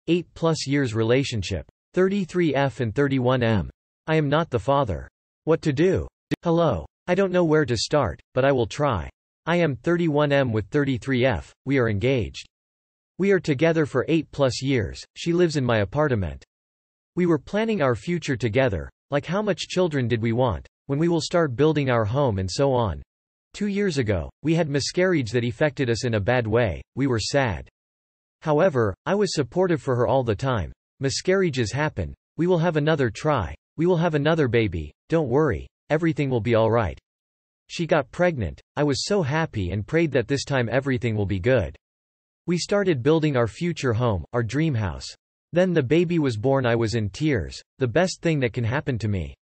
8+ years relationship. 33F and 31M. I am not the father. What to do? Hello. I don't know where to start, but I will try. I am 31M with 33F, we are engaged. We are together for 8+ years, she lives in my apartment. We were planning our future together, like how much children did we want, when we will start building our home and so on. 2 years ago, we had miscarriage that affected us in a bad way, we were sad. However, I was supportive for her all the time. Miscarriages happen, we will have another try, we will have another baby, don't worry, everything will be alright. She got pregnant, I was so happy and prayed that this time everything will be good. We started building our future home, our dream house. Then the baby was born. I was in tears, the best thing that can happen to me.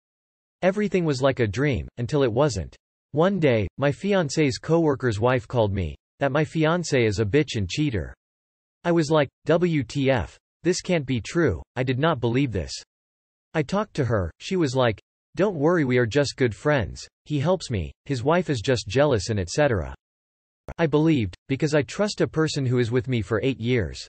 Everything was like a dream, until it wasn't. One day, my fiance's coworker's wife called me, that my fiance is a bitch and cheater. I was like, WTF, this can't be true, I did not believe this. I talked to her, she was like, don't worry, we are just good friends, he helps me, his wife is just jealous and etc. I believed, because I trust a person who is with me for 8 years.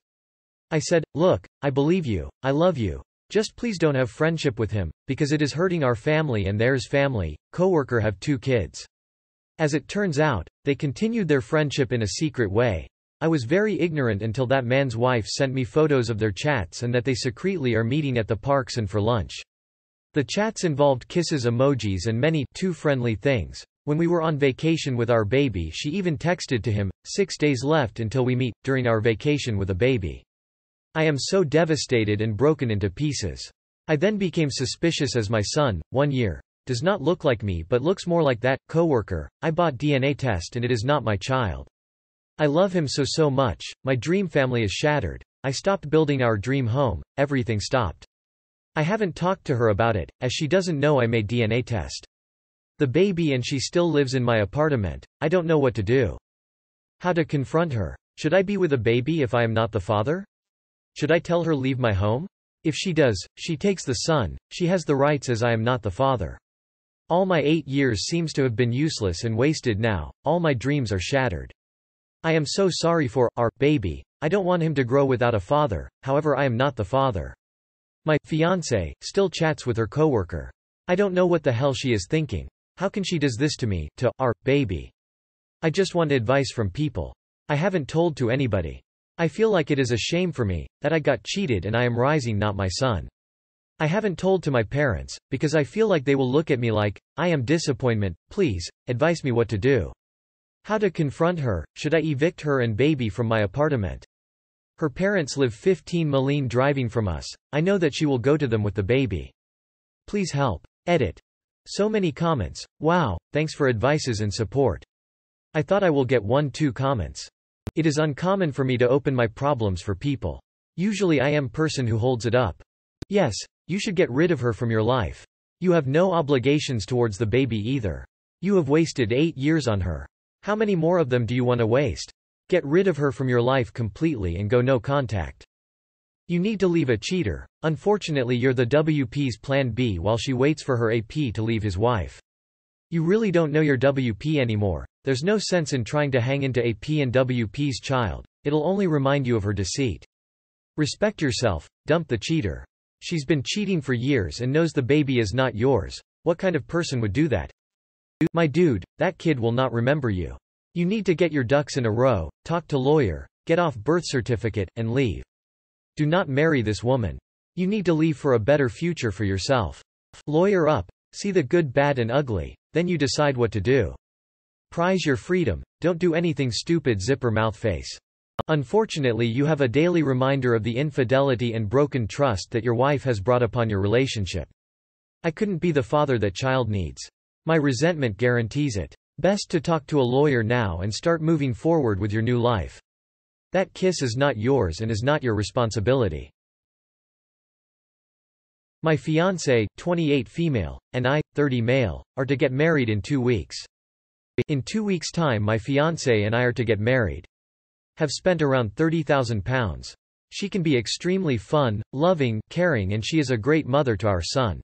I said, look, I believe you, I love you, just please don't have friendship with him, because it is hurting our family and theirs family. Coworker have 2 kids. As it turns out, they continued their friendship in a secret way. I was very ignorant until that man's wife sent me photos of their chats and that they secretly are meeting at the parks and for lunch. The chats involved kisses, emojis and many too friendly things. When we were on vacation with our baby, she even texted to him, 6 days left until we meet, during our vacation with a baby. I am so devastated and broken into pieces. I then became suspicious as my son, 1 year, does not look like me but looks more like that coworker. I bought DNA test and it is not my child. I love him so much, my dream family is shattered. I stopped building our dream home, everything stopped. I haven't talked to her about it, as she doesn't know I made DNA test. The baby and she still lives in my apartment, I don't know what to do. How to confront her? Should I be with a baby if I am not the father? Should I tell her leave my home? If she does, she takes the son, she has the rights as I am not the father. All my 8 years seems to have been useless and wasted now, all my dreams are shattered. I am so sorry for our baby, I don't want him to grow without a father, however I am not the father. My fiance still chats with her coworker. I don't know what the hell she is thinking. How can she does this to me, to our baby? I just want advice from people. I haven't told to anybody. I feel like it is a shame for me, that I got cheated and I am rising not my son. I haven't told to my parents, because I feel like they will look at me like, I am disappointment, please, advise me what to do. How to confront her, should I evict her and baby from my apartment? Her parents live 15 miles driving from us, I know that she will go to them with the baby. Please help. Edit. So many comments, wow, thanks for advices and support. I thought I will get 1-2 comments. It is uncommon for me to open my problems for people. Usually I am person who holds it up. Yes, you should get rid of her from your life. You have no obligations towards the baby either. You have wasted 8 years on her. How many more of them do you want to waste? Get rid of her from your life completely and go no contact. You need to leave a cheater. Unfortunately you're the WP's plan B while she waits for her AP to leave his wife. You really don't know your WP anymore. There's no sense in trying to hang into AP and WP's child. It'll only remind you of her deceit. Respect yourself, dump the cheater. She's been cheating for years and knows the baby is not yours. What kind of person would do that? My dude, that kid will not remember you. You need to get your ducks in a row, talk to lawyer, get off birth certificate, and leave. Do not marry this woman. You need to leave for a better future for yourself. Lawyer up, see the good, bad and ugly, then you decide what to do. Prize your freedom, don't do anything stupid zipper mouth face. Unfortunately you have a daily reminder of the infidelity and broken trust that your wife has brought upon your relationship. I couldn't be the father that child needs. My resentment guarantees it. Best to talk to a lawyer now and start moving forward with your new life. That kiss is not yours and is not your responsibility. My fiancé, 28 female, and I, 30 male, are to get married in 2 weeks. In 2 weeks' time my fiancé and I are to get married. Have spent around £30,000. She can be extremely fun, loving, caring and she is a great mother to our son.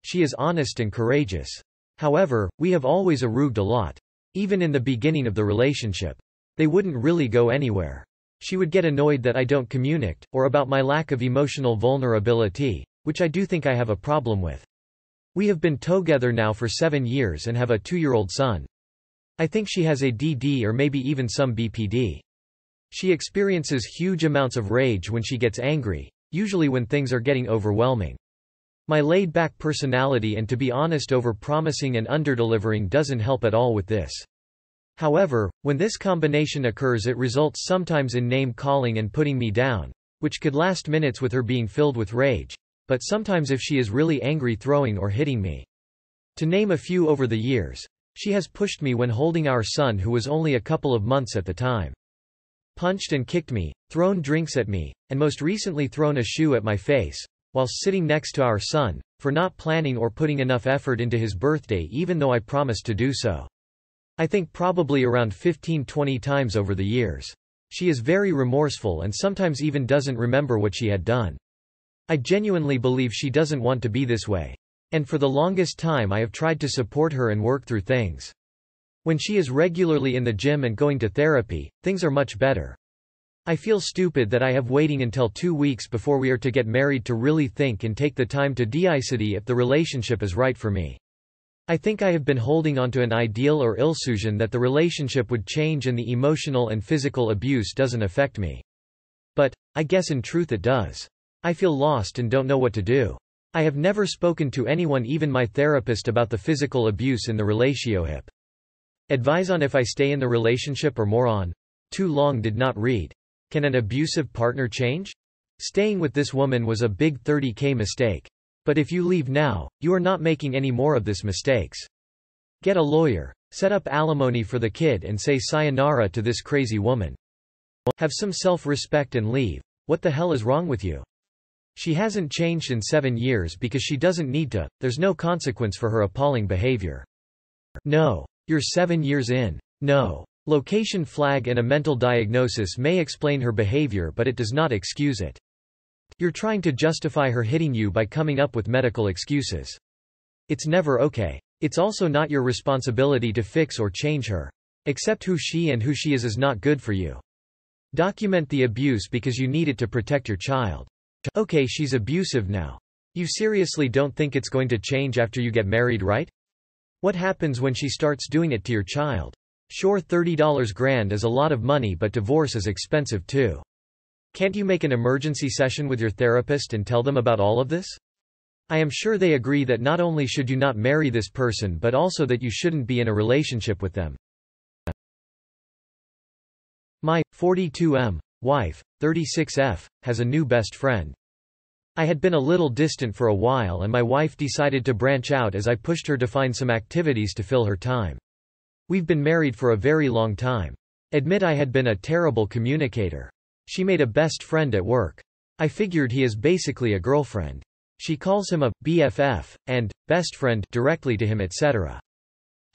She is honest and courageous. However, we have always argued a lot. Even in the beginning of the relationship. They wouldn't really go anywhere. She would get annoyed that I don't communicate, or about my lack of emotional vulnerability, which I do think I have a problem with. We have been together now for 7 years and have a 2-year-old son. I think she has ADD or maybe even some BPD. She experiences huge amounts of rage when she gets angry, usually when things are getting overwhelming. My laid-back personality and, to be honest, over-promising and under-delivering doesn't help at all with this. However, when this combination occurs, it results sometimes in name-calling and putting me down, which could last minutes with her being filled with rage, but sometimes if she is really angry, throwing or hitting me. To name a few over the years, she has pushed me when holding our son, who was only a couple of months at the time. Punched and kicked me, thrown drinks at me, and most recently thrown a shoe at my face, whilst sitting next to our son, for not planning or putting enough effort into his birthday even though I promised to do so. I think probably around 15-20 times over the years. She is very remorseful and sometimes even doesn't remember what she had done. I genuinely believe she doesn't want to be this way. And for the longest time I have tried to support her and work through things. When she is regularly in the gym and going to therapy, things are much better. I feel stupid that I have waiting until 2 weeks before we are to get married to really think and take the time to decide if the relationship is right for me. I think I have been holding onto an ideal or illusion that the relationship would change and the emotional and physical abuse doesn't affect me. But, I guess in truth it does. I feel lost and don't know what to do. I have never spoken to anyone, even my therapist, about the physical abuse in the relationship. Advise on if I stay in the relationship or more on. Too long did not read. Can an abusive partner change? Staying with this woman was a big $30,000 mistake. But if you leave now, you are not making any more of this mistakes. Get a lawyer. Set up alimony for the kid and say sayonara to this crazy woman. Have some self-respect and leave. What the hell is wrong with you? She hasn't changed in 7 years because she doesn't need to. There's no consequence for her appalling behavior. No. You're 7 years in. No. Location flag and a mental diagnosis may explain her behavior, but it does not excuse it. You're trying to justify her hitting you by coming up with medical excuses. It's never okay. It's also not your responsibility to fix or change her. Accept who she is not good for you. Document the abuse because you need it to protect your child. Okay, she's abusive now. You seriously don't think it's going to change after you get married, right? What happens when she starts doing it to your child? Sure, $30 grand is a lot of money, but divorce is expensive too. Can't you make an emergency session with your therapist and tell them about all of this? I am sure they agree that not only should you not marry this person, but also that you shouldn't be in a relationship with them. My 42M wife, 36F, has a new best friend. I had been a little distant for a while, and my wife decided to branch out as I pushed her to find some activities to fill her time. We've been married for a very long time. Admit I had been a terrible communicator. She made a best friend at work. I figured he is basically a girlfriend. She calls him a BFF and best friend directly to him, etc.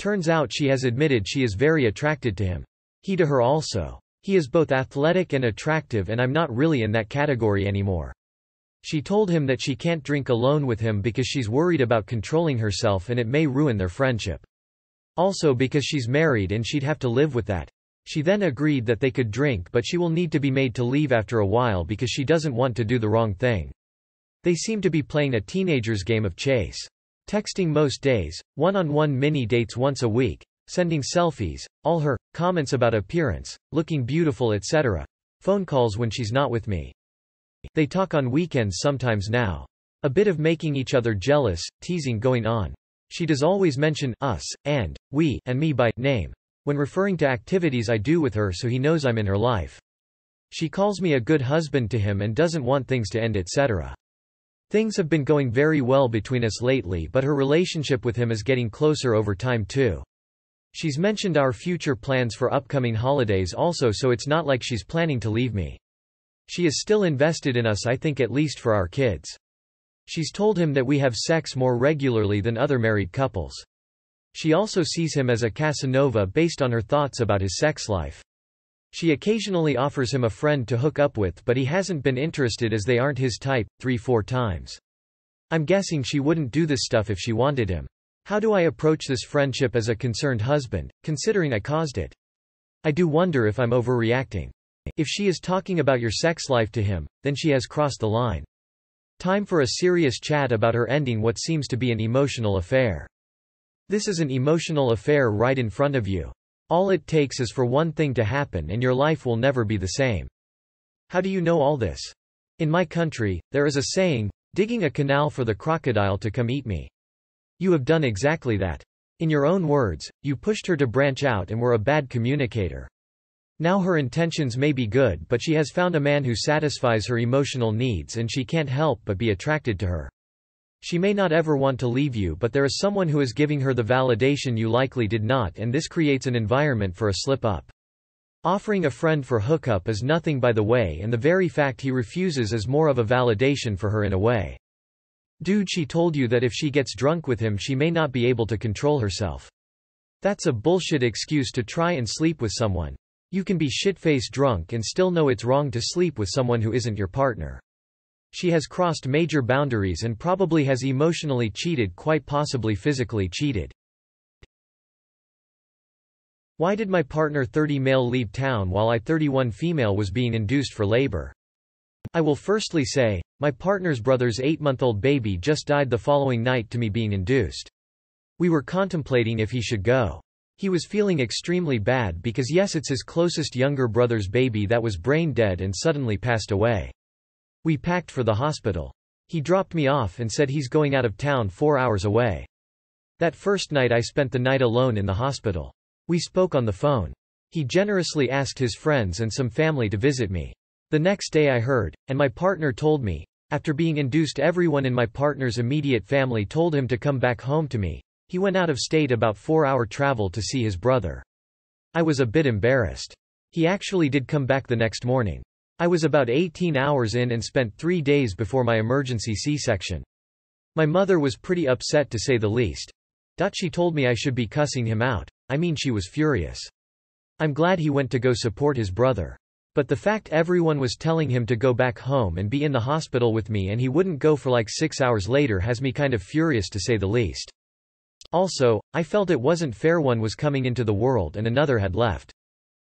Turns out she has admitted she is very attracted to him. He to her also. He is both athletic and attractive, and I'm not really in that category anymore. She told him that she can't drink alone with him because she's worried about controlling herself and it may ruin their friendship. Also because she's married and she'd have to live with that. She then agreed that they could drink, but she will need to be made to leave after a while because she doesn't want to do the wrong thing. They seem to be playing a teenager's game of chase. Texting most days, one-on-one mini dates once a week, sending selfies, all her comments about appearance, looking beautiful, etc. Phone calls when she's not with me. They talk on weekends sometimes now. A bit of making each other jealous, teasing going on. She does always mention us, and we, and me by name when referring to activities I do with her, so he knows I'm in her life. She calls me a good husband to him and doesn't want things to end, etc. Things have been going very well between us lately, but her relationship with him is getting closer over time too. She's mentioned our future plans for upcoming holidays also, so it's not like she's planning to leave me. She is still invested in us, I think, at least for our kids. She's told him that we have sex more regularly than other married couples. She also sees him as a Casanova based on her thoughts about his sex life. She occasionally offers him a friend to hook up with, but he hasn't been interested as they aren't his type, 3-4 times. I'm guessing she wouldn't do this stuff if she wanted him. How do I approach this friendship as a concerned husband, considering I caused it? I do wonder if I'm overreacting. If she is talking about your sex life to him, then she has crossed the line. Time for a serious chat about her ending what seems to be an emotional affair. This is an emotional affair right in front of you. All it takes is for one thing to happen and your life will never be the same. How do you know all this? In my country, there is a saying, digging a canal for the crocodile to come eat me. You have done exactly that. In your own words, you pushed her to branch out and were a bad communicator. Now her intentions may be good, but she has found a man who satisfies her emotional needs and she can't help but be attracted to her. She may not ever want to leave you, but there is someone who is giving her the validation you likely did not, and this creates an environment for a slip-up. Offering a friend for hookup is nothing by the way, and the very fact he refuses is more of a validation for her in a way. Dude, she told you that if she gets drunk with him she may not be able to control herself. That's a bullshit excuse to try and sleep with someone. You can be shit-faced drunk and still know it's wrong to sleep with someone who isn't your partner. She has crossed major boundaries and probably has emotionally cheated, quite possibly physically cheated. Why did my partner 30 male leave town while I 31 female was being induced for labor? I will firstly say, my partner's brother's 8-month-old baby just died the following night to me being induced. We were contemplating if he should go. He was feeling extremely bad because yes, it's his closest younger brother's baby that was brain dead and suddenly passed away. We packed for the hospital. He dropped me off and said he's going out of town 4 hours away. That first night I spent the night alone in the hospital. We spoke on the phone. He generously asked his friends and some family to visit me. The next day I heard, and my partner told me, after being induced everyone in my partner's immediate family told him to come back home to me. He went out of state about 4-hour travel to see his brother. I was a bit embarrassed. He actually did come back the next morning. I was about 18 hours in and spent 3 days before my emergency C-section. My mother was pretty upset to say the least. She told me I should be cussing him out. I mean, she was furious. I'm glad he went to go support his brother. But the fact everyone was telling him to go back home and be in the hospital with me and he wouldn't go for like 6 hours later has me kind of furious to say the least. Also, I felt it wasn't fair, one was coming into the world and another had left.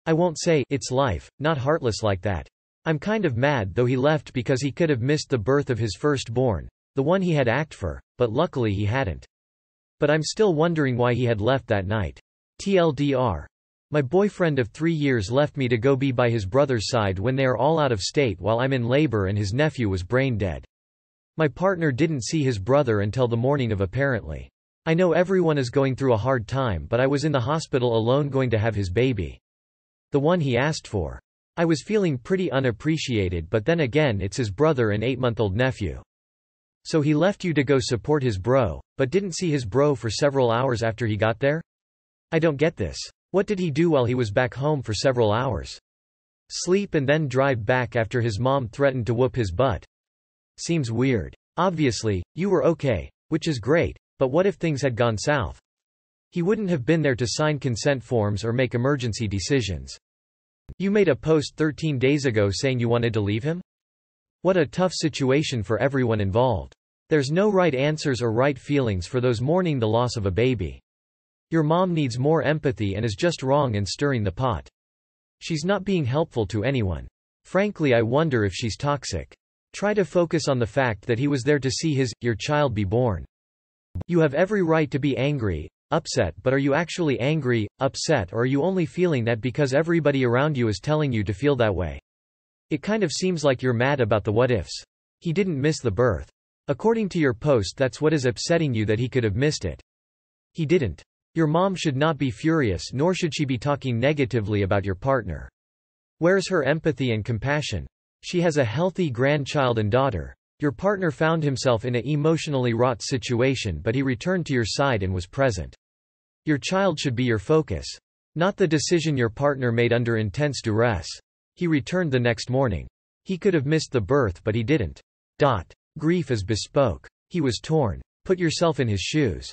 I won't say, it's life, not heartless like that. I'm kind of mad though he left because he could have missed the birth of his firstborn, the one he had acted for, but luckily he hadn't. But I'm still wondering why he had left that night. TLDR. My boyfriend of 3 years left me to go be by his brother's side when they are all out of state while I'm in labor and his nephew was brain dead. My partner didn't see his brother until the morning of apparently. I know everyone is going through a hard time, but I was in the hospital alone going to have his baby. The one he asked for. I was feeling pretty unappreciated, but then again it's his brother and 8-month-old nephew. So he left you to go support his bro, but didn't see his bro for several hours after he got there? I don't get this. What did he do while he was back home for several hours? Sleep and then drive back after his mom threatened to whoop his butt? Seems weird. Obviously, you were okay, which is great, but what if things had gone south? He wouldn't have been there to sign consent forms or make emergency decisions. You made a post 13 days ago saying you wanted to leave him? What a tough situation for everyone involved. There's no right answers or right feelings for those mourning the loss of a baby. Your mom needs more empathy and is just wrong in stirring the pot. She's not being helpful to anyone. Frankly, I wonder if she's toxic. Try to focus on the fact that he was there to see your child be born. You have every right to be angry, upset, but are you actually angry, upset, or are you only feeling that because everybody around you is telling you to feel that way? It kind of seems like you're mad about the what-ifs. He didn't miss the birth. According to your post, that's what is upsetting you, that he could have missed it. He didn't. Your mom should not be furious, nor should she be talking negatively about your partner. Where's her empathy and compassion? She has a healthy grandchild and daughter. Your partner found himself in an emotionally wrought situation, but he returned to your side and was present. Your child should be your focus. Not the decision your partner made under intense duress. He returned the next morning. He could have missed the birth, but he didn't. Grief is bespoke. He was torn. Put yourself in his shoes.